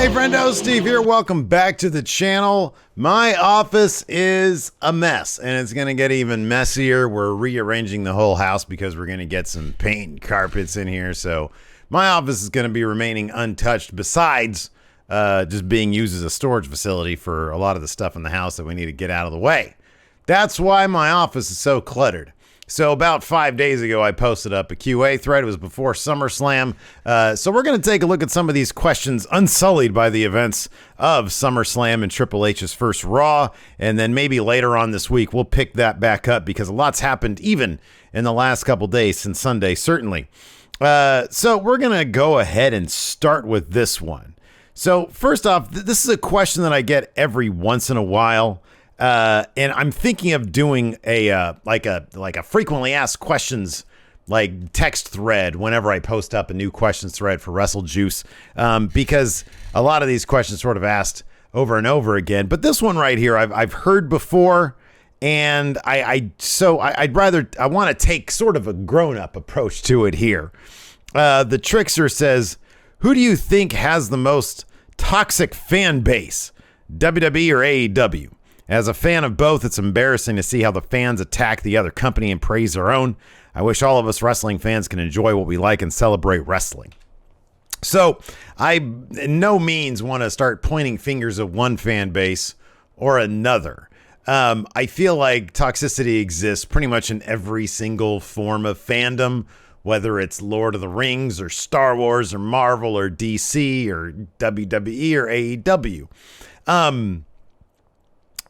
Hey friendo, Steve here. Welcome back to the channel. My office is a mess and it's going to get even messier. We're rearranging the whole house because we're going to get some paint and carpets in here. So my office is going to be remaining untouched besides just being used as a storage facility for a lot of the stuff in the house that we need to get out of the way. That's why my office is so cluttered. So about 5 days ago, I posted up a QA thread. It was before SummerSlam. So we're going to take a look at some of these questions unsullied by the events of SummerSlam and Triple H's first Raw. And then maybe later on this week, we'll pick that back up because a lot's happened even in the last couple days since Sunday, certainly. So we're going to go ahead and start with this one. So first off, this is a question that I get every once in a while. And I'm thinking of doing a frequently asked questions like text thread whenever I post up a new questions thread for Wrestle Juice, because a lot of these questions sort of asked over and over again. But this one right here, I've heard before, and I want to take sort of a grown-up approach to it here. The Trickster says, "Who do you think has the most toxic fan base, WWE or AEW? As a fan of both, it's embarrassing to see how the fans attack the other company and praise their own. I wish all of us wrestling fans can enjoy what we like and celebrate wrestling." So I in no means want to start pointing fingers at one fan base or another. I feel like toxicity exists pretty much in every single form of fandom, whether it's Lord of the Rings or Star Wars or Marvel or DC or WWE or AEW.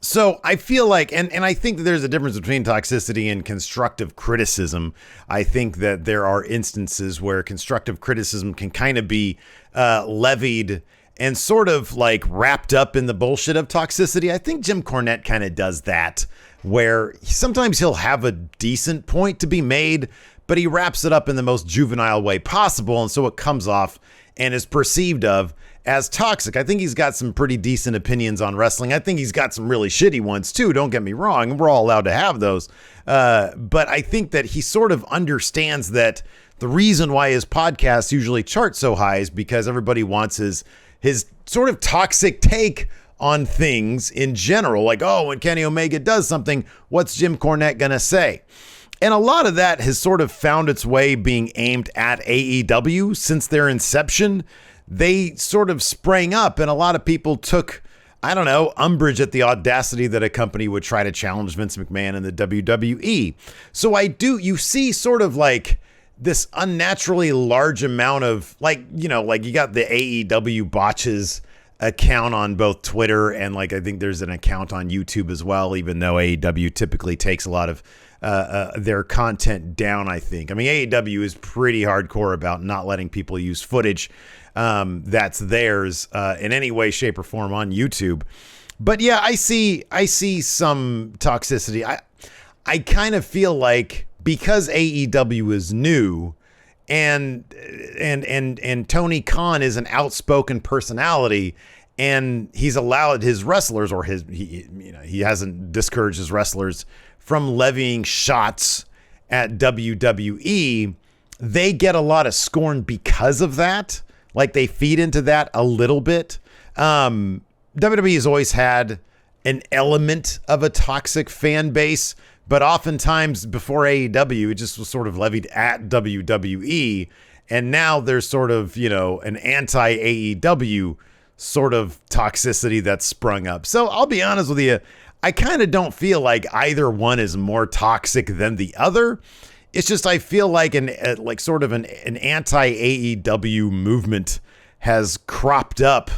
So I feel like, and I think that there's a difference between toxicity and constructive criticism. I think that there are instances where constructive criticism can kind of be levied and sort of like wrapped up in the bullshit of toxicity. I think Jim Cornette kind of does that, where sometimes he'll have a decent point to be made, but he wraps it up in the most juvenile way possible. And so it comes off and is perceived of as toxic. I think he's got some pretty decent opinions on wrestling. I think he's got some really shitty ones too. Don't get me wrong. We're all allowed to have those. But I think that he sort of understands that the reason why his podcasts usually chart so high is because everybody wants his sort of toxic take on things in general. Like, oh, when Kenny Omega does something, what's Jim Cornette going to say? And a lot of that has sort of found its way being aimed at AEW since their inception. They sort of sprang up and a lot of people took, I don't know, umbrage at the audacity that a company would try to challenge Vince McMahon in the WWE. So you see sort of like this unnaturally large amount of like you got the AEW botches account on both Twitter and like I think there's an account on YouTube as well, even though AEW typically takes a lot of their content down, I think. I mean, AEW is pretty hardcore about not letting people use footage that's theirs in any way, shape, or form on YouTube. But yeah, I see some toxicity. I kind of feel like because AEW is new and Tony Khan is an outspoken personality and he's allowed his wrestlers or he hasn't discouraged his wrestlers from levying shots at WWE, they get a lot of scorn because of that. Like they feed into that a little bit. WWE has always had an element of a toxic fan base, but oftentimes before AEW, it just was sort of levied at WWE. And now there's sort of, an anti-AEW sort of toxicity that's sprung up. So I'll be honest with you, I kind of don't feel like either one is more toxic than the other. It's just I feel like an anti-AEW movement has cropped up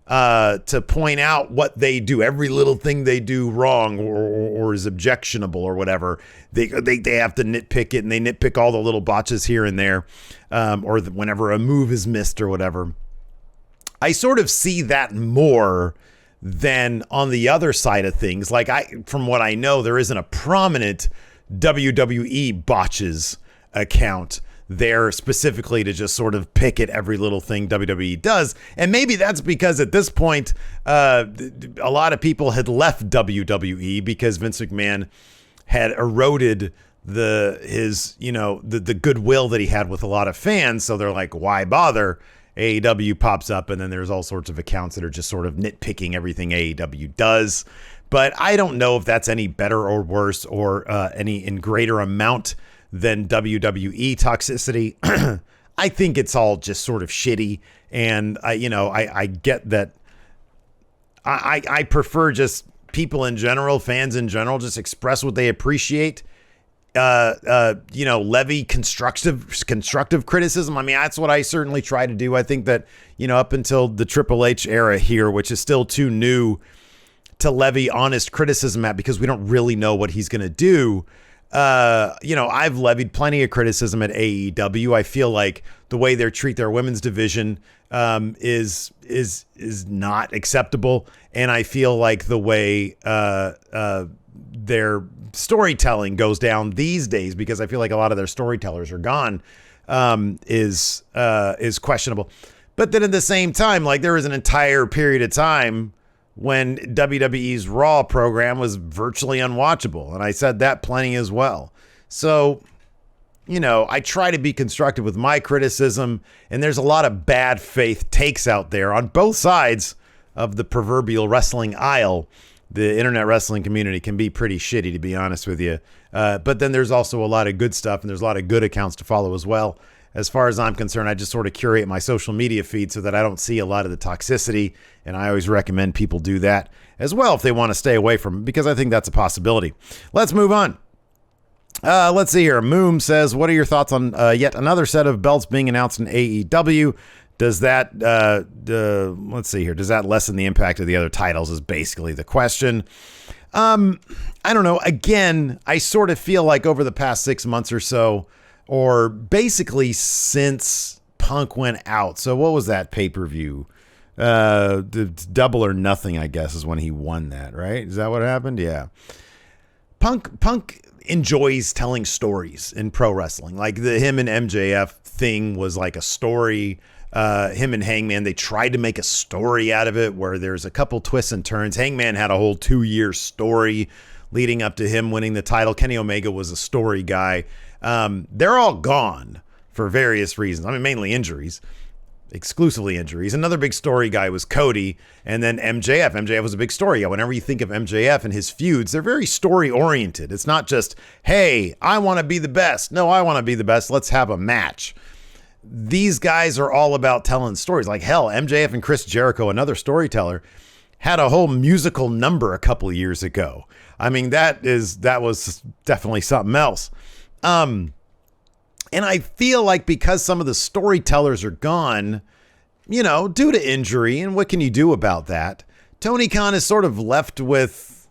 to point out what they do, every little thing they do wrong or is objectionable or whatever. They have to nitpick it, and they nitpick all the little botches here and there, or whenever a move is missed or whatever. I sort of see that more than on the other side of things. Like from what I know, there isn't a prominent WWE botches account there specifically to just sort of pick at every little thing WWE does. And maybe that's because at this point, a lot of people had left WWE because Vince McMahon had eroded the goodwill that he had with a lot of fans. So they're like, why bother? AEW pops up, and then there's all sorts of accounts that are just sort of nitpicking everything AEW does. But I don't know if that's any better or worse or any in greater amount than WWE toxicity. I think it's all just sort of shitty. And I get that. I prefer just people in general, fans in general, just express what they appreciate. Levy constructive criticism. I mean, that's what I certainly try to do. I think that, up until the Triple H era here, which is still too new to levy honest criticism at, because we don't really know what he's going to do. I've levied plenty of criticism at AEW. I feel like the way they treat their women's division is not acceptable, and I feel like the way their storytelling goes down these days, because I feel like a lot of their storytellers are gone, is questionable. But then at the same time, like, there was an entire period of time when WWE's Raw program was virtually unwatchable. And I said that plenty as well. So, I try to be constructive with my criticism, and there's a lot of bad faith takes out there on both sides of the proverbial wrestling aisle. The internet wrestling community can be pretty shitty, to be honest with you. But then there's also a lot of good stuff, and there's a lot of good accounts to follow as well. As far as I'm concerned, I just sort of curate my social media feed so that I don't see a lot of the toxicity. And I always recommend people do that as well if they want to stay away from it, because I think that's a possibility. Let's move on. Let's see here. Moom says, what are your thoughts on yet another set of belts being announced in AEW? Does that, let's see here. Does that lessen the impact of the other titles is basically the question. I don't know. Again, I sort of feel like over the past 6 months or so, or basically since Punk went out. So what was that pay-per-view? Double or Nothing, I guess, is when he won that, right? Is that what happened? Yeah. Punk enjoys telling stories in pro wrestling. Like him and MJF thing was like a story. Him and Hangman, they tried to make a story out of it where there's a couple twists and turns. Hangman had a whole 2-year story leading up to him winning the title. Kenny Omega was a story guy. They're all gone for various reasons. I mean, mainly injuries, exclusively injuries. Another big story guy was Cody, and then MJF. MJF was a big story guy. Whenever you think of MJF and his feuds, they're very story oriented. It's not just, hey, I want to be the best. No, I want to be the best. Let's have a match. These guys are all about telling stories. Like hell, MJF and Chris Jericho, another storyteller, had a whole musical number a couple of years ago. I mean, that was definitely something else. And I feel like because some of the storytellers are gone, due to injury, and what can you do about that? Tony Khan is sort of left with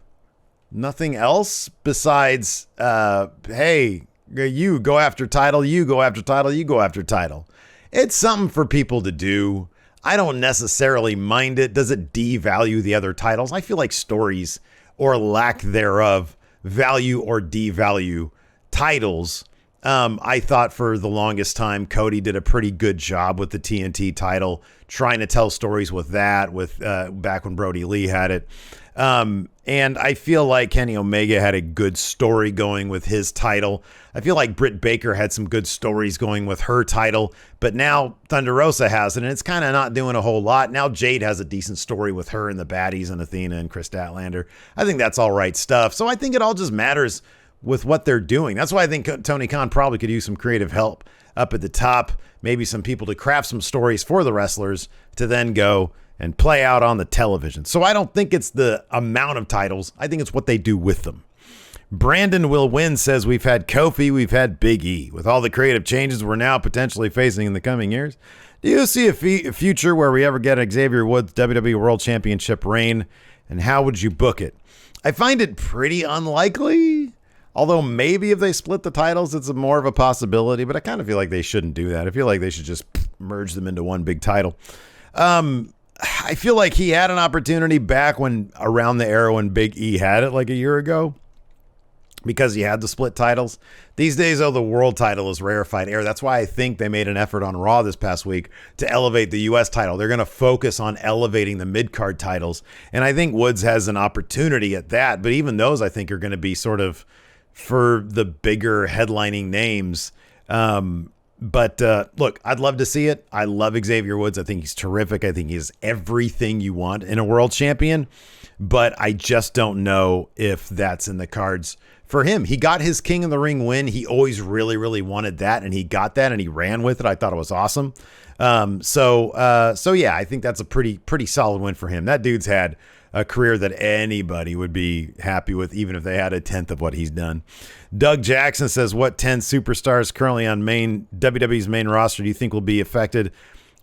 nothing else besides, hey, you go after title, you go after title, you go after title. It's something for people to do. I don't necessarily mind it. Does it devalue the other titles? I feel like stories, or lack thereof, value or devalue titles. I thought for the longest time, Cody did a pretty good job with the TNT title, trying to tell stories with that, with back when Brody Lee had it. And I feel like Kenny Omega had a good story going with his title. I feel like Britt Baker had some good stories going with her title, but now Thunder Rosa has it, and it's kind of not doing a whole lot. Now Jade has a decent story with her and the baddies and Athena and Chris Statlander. I think that's all right stuff. So I think it all just matters with what they're doing. That's why I think Tony Khan probably could use some creative help up at the top, maybe some people to craft some stories for the wrestlers to then go and play out on the television. So I don't think it's the amount of titles. I think it's what they do with them. Brandon Will Win says, we've had Kofi, we've had Big E. With all the creative changes we're now potentially facing in the coming years, do you see a future where we ever get an Xavier Woods WWE World Championship reign? And how would you book it? I find it pretty unlikely. Although maybe if they split the titles, it's more of a possibility. But I kind of feel like they shouldn't do that. I feel like they should just merge them into one big title. I feel like he had an opportunity back when around the era when Big E had it like a year ago, because he had the split titles. These days, though, the world title is rarefied air. That's why I think they made an effort on Raw this past week to elevate the U.S. title. They're going to focus on elevating the mid-card titles. And I think Woods has an opportunity at that. But even those, I think, are going to be sort of for the bigger headlining names. But look, I'd love to see it. I love Xavier Woods. I think he's terrific. I think he's everything you want in a world champion. But I just don't know if that's in the cards for him. He got his King of the Ring win. He always really, really wanted that, and he got that, and he ran with it. I thought it was awesome. So yeah, I think that's a pretty solid win for him. That dude's had a career that anybody would be happy with, even if they had a tenth of what he's done. Doug Jackson says, what 10 superstars currently on WWE's main roster do you think will be affected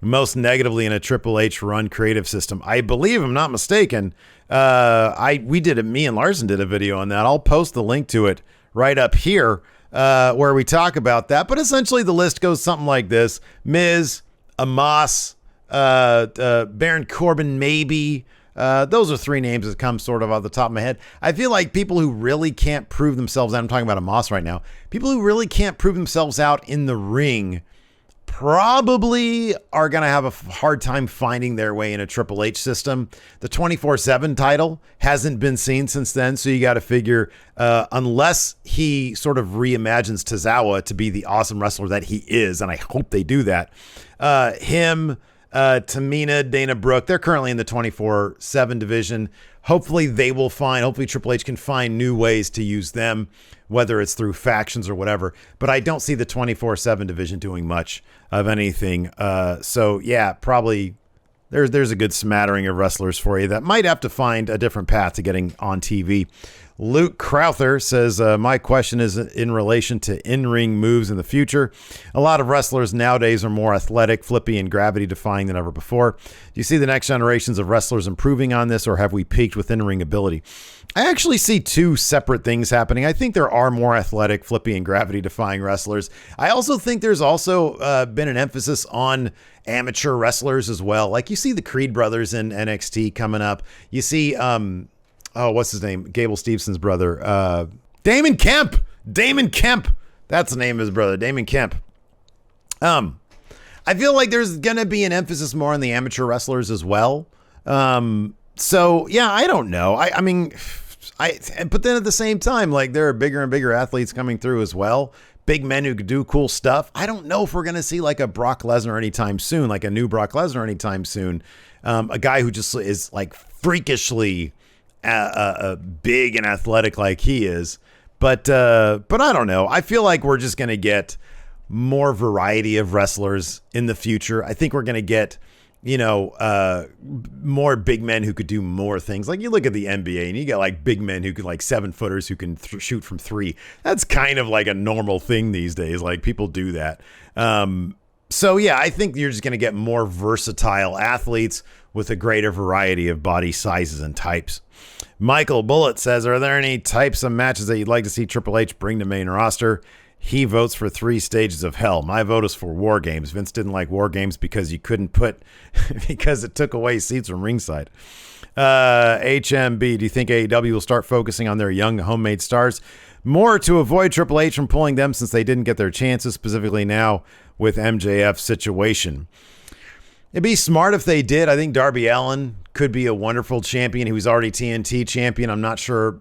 most negatively in a Triple H run creative system? I believe I'm not mistaken. Me and Larson did a video on that. I'll post the link to it right up here, where we talk about that. But essentially the list goes something like this: Miz, Amos, Baron Corbin, maybe. Those are three names that come sort of off the top of my head. I feel like people who really can't prove themselves out, I'm talking about Amos right now, people who really can't prove themselves out in the ring probably are going to have a hard time finding their way in a Triple H system. The 24/7 title hasn't been seen since then, so you got to figure, unless he sort of reimagines Tozawa to be the awesome wrestler that he is, and I hope they do that, Tamina, Dana Brooke, they're currently in the 24/7 division. Hopefully Triple H can find new ways to use them, whether it's through factions or whatever. But I don't see the 24/7 division doing much of anything. So yeah, probably there's a good smattering of wrestlers for you that might have to find a different path to getting on TV. Luke Crowther says, my question is in relation to in-ring moves in the future. A lot of wrestlers nowadays are more athletic, flippy, and gravity-defying than ever before. Do you see the next generations of wrestlers improving on this, or have we peaked with in-ring ability? I actually see two separate things happening. I think there are more athletic, flippy, and gravity-defying wrestlers. I also think there's also been an emphasis on amateur wrestlers as well. Like you see the Creed brothers in NXT coming up. You see... what's his name? Gable Stevenson's brother. Damon Kemp. That's the name of his brother, Damon Kemp. I feel like there's going to be an emphasis more on the amateur wrestlers as well. So, yeah, I don't know. But then at the same time, like there are bigger and bigger athletes coming through as well. Big men who could do cool stuff. I don't know if we're going to see like a Brock Lesnar anytime soon, like a new Brock Lesnar anytime soon. A guy who just is like freakishly big and athletic like he is, but I don't know. I feel like we're just going to get more variety of wrestlers in the future. I think we're going to get, more big men who could do more things. Like you look at the NBA and you got like big men who could like 7-footers who can shoot from three. That's kind of like a normal thing these days. Like people do that. So yeah, I think you're just going to get more versatile athletes with a greater variety of body sizes and types. Michael Bullitt says, are there any types of matches that you'd like to see Triple H bring to main roster? He votes for 3 stages of hell. My vote is for War Games. Vince didn't like War Games because because it took away seats from ringside. HMB, do you think AEW will start focusing on their young homemade stars more to avoid Triple H from pulling them since they didn't get their chances, specifically now with MJF's situation? It'd be smart if they did. I think Darby Allin could be a wonderful champion. He was already TNT champion. I'm not sure,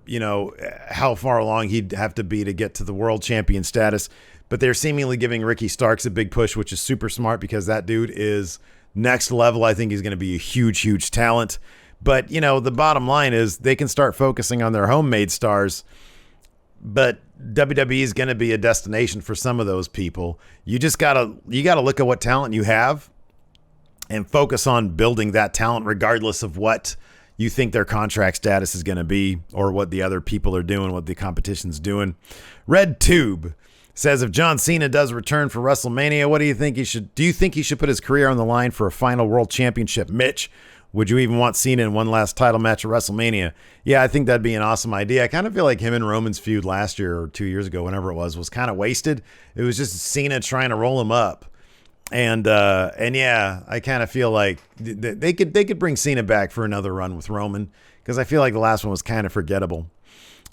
how far along he'd have to be to get to the world champion status. But they're seemingly giving Ricky Starks a big push, which is super smart because that dude is next level. I think he's going to be a huge, huge talent. But, the bottom line is they can start focusing on their homemade stars. But WWE is going to be a destination for some of those people. You gotta look at what talent you have and focus on building that talent regardless of what you think their contract status is going to be or what the other people are doing, what the competition's doing. Red Tube says, if John Cena does return for WrestleMania, what do you think he should put his career on the line for a final world championship? Mitch, would you even want Cena in one last title match at WrestleMania? Yeah, I think that'd be an awesome idea. I kind of feel like him and Roman's feud last year or 2 years ago, whenever it was kind of wasted. It was just Cena trying to roll him up. And yeah, I kind of feel like they could bring Cena back for another run with Roman because I feel like the last one was kind of forgettable.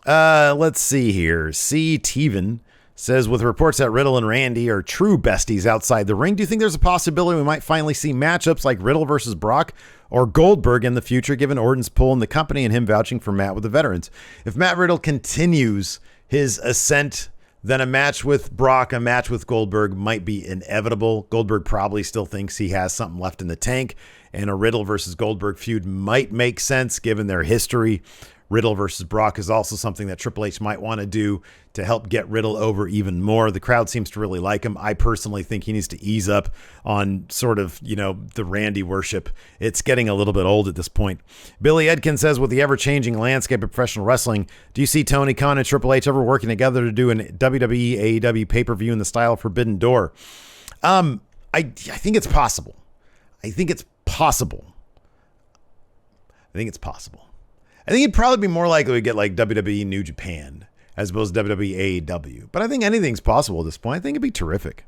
Let's see here. C. Teven says, with reports that Riddle and Randy are true besties outside the ring, do you think there's a possibility we might finally see matchups like Riddle versus Brock or Goldberg in the future, given Orton's pull in the company and him vouching for Matt with the veterans? If Matt Riddle continues his ascent then a match with Brock, a match with Goldberg might be inevitable. Goldberg probably still thinks he has something left in the tank, and a Riddle versus Goldberg feud might make sense given their history. Riddle versus Brock is also something that Triple H might want to do to help get Riddle over even more. The crowd seems to really like him. I personally think he needs to ease up on sort of, the Randy worship. It's getting a little bit old at this point. Billy Edkin says, with the ever-changing landscape of professional wrestling, do you see Tony Khan and Triple H ever working together to do an WWE AEW pay-per-view in the style of Forbidden Door? I think it's possible. I think it's possible. I think it'd probably be more likely to get like WWE New Japan as opposed to WWE AEW. But I think anything's possible at this point. I think it'd be terrific.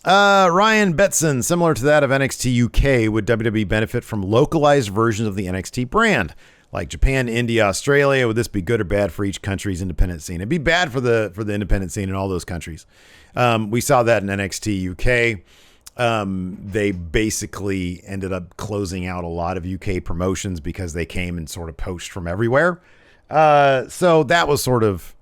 Ryan Betson, similar to that of NXT UK, would WWE benefit from localized versions of the NXT brand? Like Japan, India, Australia, would this be good or bad for each country's independent scene? It'd be bad for the independent scene in all those countries. We saw that in NXT UK. They basically ended up closing out a lot of UK promotions because they came and sort of poached from everywhere. So that was sort of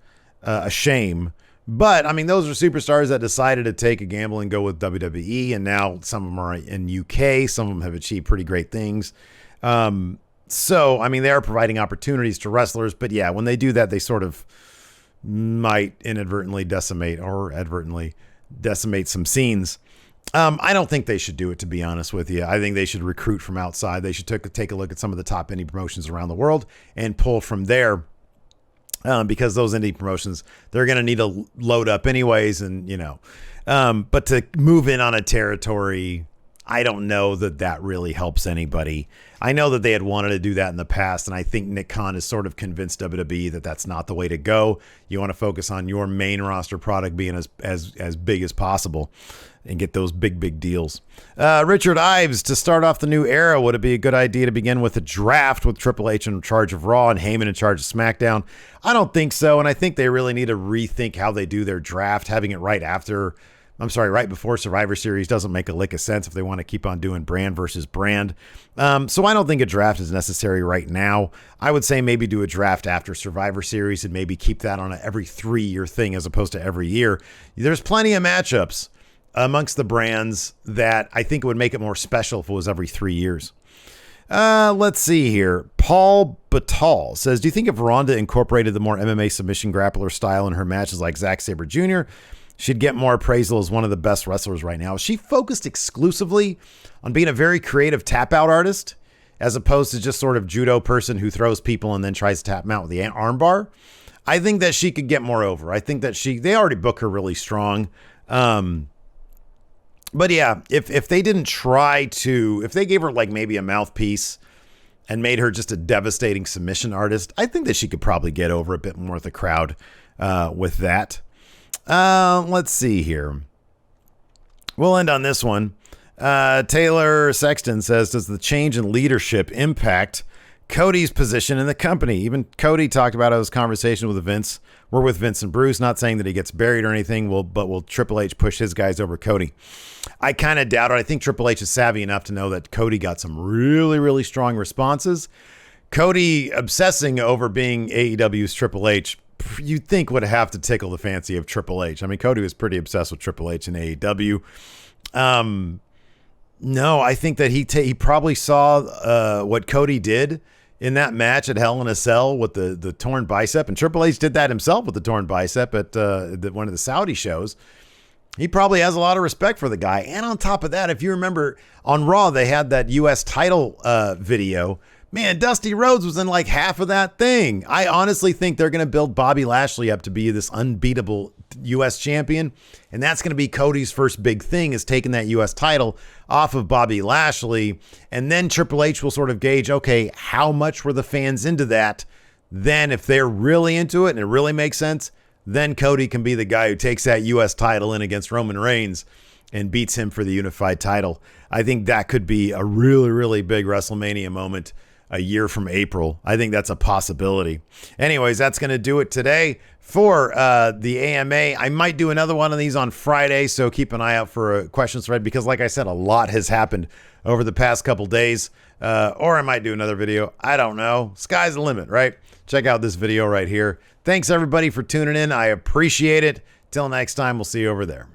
a shame. But, I mean, those are superstars that decided to take a gamble and go with WWE, and now some of them are in UK. Some of them have achieved pretty great things. So, I mean, they are providing opportunities to wrestlers. But, yeah, when they do that, they sort of might inadvertently decimate or advertently decimate some scenes. I don't think they should do it, to be honest with you. I think they should recruit from outside. They should take a look at some of the top indie promotions around the world and pull from there, because those indie promotions, they're going to need to load up anyways. And, but to move in on a territory, I don't know that really helps anybody. I know that they had wanted to do that in the past, and I think Nick Khan has sort of convinced WWE that that's not the way to go. You want to focus on your main roster product being as big as possible and get those big deals. Richard Ives, to start off the new era, would it be a good idea to begin with a draft with Triple H in charge of Raw and Heyman in charge of SmackDown? I don't think so, and I think they really need to rethink how they do their draft. Having it right before Survivor Series doesn't make a lick of sense if they want to keep on doing brand versus brand. So I don't think a draft is necessary right now. I would say maybe do a draft after Survivor Series and maybe keep that on an every 3-year thing as opposed to every year. There's plenty of matchups amongst the brands that I think it would make it more special if it was every 3 years. Let's see here. Paul Batal says, do you think if Ronda incorporated the more MMA submission grappler style in her matches like Zack Sabre Jr., she'd get more appraisal as one of the best wrestlers right now? She focused exclusively on being a very creative tap-out artist as opposed to just sort of judo person who throws people and then tries to tap them out with the armbar. I think that she could get more over. I think that they already book her really strong. But yeah, if they didn't if they gave her like maybe a mouthpiece and made her just a devastating submission artist, I think that she could probably get over a bit more with the crowd with that. Let's see here. We'll end on this one. Taylor Sexton says, does the change in leadership impact Cody's position in the company? Even Cody talked about his conversation with Vince. We're with Vince and Bruce, not saying that he gets buried or anything, but will Triple H push his guys over Cody? I kind of doubt it. I think Triple H is savvy enough to know that Cody got some really, really strong responses. Cody obsessing over being AEW's Triple H, you'd think would have to tickle the fancy of Triple H. I mean, Cody was pretty obsessed with Triple H and AEW. No, I think that he probably saw what Cody did in that match at Hell in a Cell with the torn bicep, and Triple H did that himself with the torn bicep at one of the Saudi shows. He probably has a lot of respect for the guy. And on top of that, if you remember on Raw, they had that U.S. title video. Man, Dusty Rhodes was in like half of that thing. I honestly think they're going to build Bobby Lashley up to be this unbeatable U.S. champion. And that's going to be Cody's first big thing, is taking that U.S. title off of Bobby Lashley. And then Triple H will sort of gauge, okay, how much were the fans into that? Then if they're really into it and it really makes sense, then Cody can be the guy who takes that U.S. title in against Roman Reigns and beats him for the unified title. I think that could be a really, really big WrestleMania moment a year from April. I think that's a possibility. Anyways, that's going to do it today for the AMA. I might do another one of these on Friday, so keep an eye out for a questions thread, because like I said, a lot has happened over the past couple days. Or I might do another video. I don't know. Sky's the limit, right? Check out this video right here. Thanks everybody for tuning in. I appreciate it. Till next time, we'll see you over there.